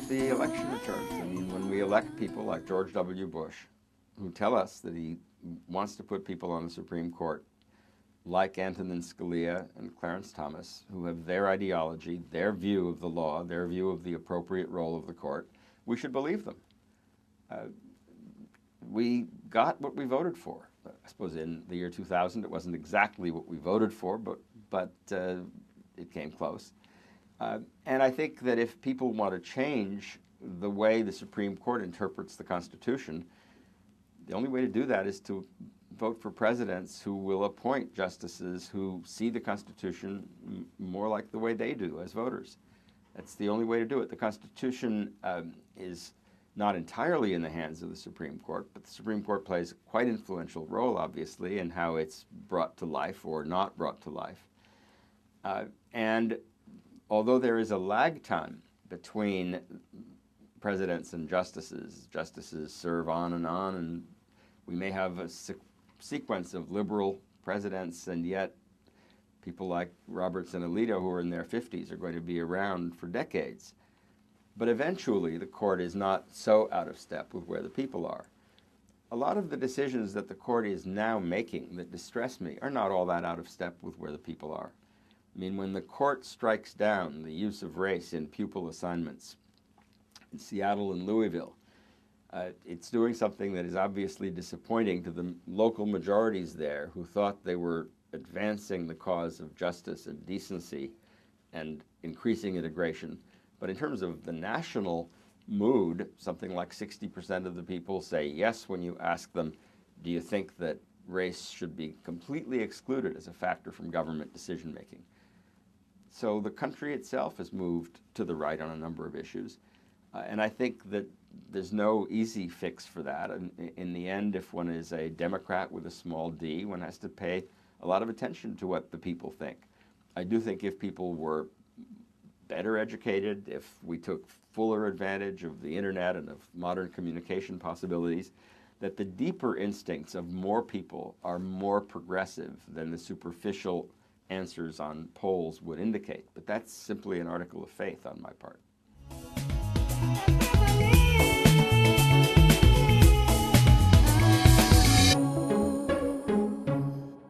the election returns. I mean, when we elect people like George W. Bush, who tell us that he wants to put people on the Supreme Court like Antonin Scalia and Clarence Thomas, who have their ideology, their view of the law, their view of the appropriate role of the court, we should believe them. We got what we voted for. I suppose in the year 2000 it wasn't exactly what we voted for, but it came close. And I think that if people want to change the way the Supreme Court interprets the Constitution, the only way to do that is to vote for presidents who will appoint justices who see the Constitution more like the way they do as voters. That's the only way to do it. The Constitution is not entirely in the hands of the Supreme Court, but the Supreme Court plays a quite influential role, obviously, in how it's brought to life or not brought to life. And although there is a lag time between presidents and justices serve on, and we may have a sequence of liberal presidents, and yet people like Roberts and Alito, who are in their 50s, are going to be around for decades. But eventually, the court is not so out of step with where the people are. A lot of the decisions that the court is now making that distress me are not all that out of step with where the people are. I mean, when the court strikes down the use of race in pupil assignments in Seattle and Louisville, it's doing something that is obviously disappointing to the local majorities there who thought they were advancing the cause of justice and decency and increasing integration. But in terms of the national mood, something like 60% of the people say yes when you ask them, do you think that race should be completely excluded as a factor from government decision-making? So the country itself has moved to the right on a number of issues. And I think that there's no easy fix for that. And in the end, if one is a Democrat with a small d, one has to pay a lot of attention to what the people think. I do think if people were better educated, if we took fuller advantage of the internet and of modern communication possibilities, that the deeper instincts of more people are more progressive than the superficial answers on polls would indicate. But that's simply an article of faith on my part.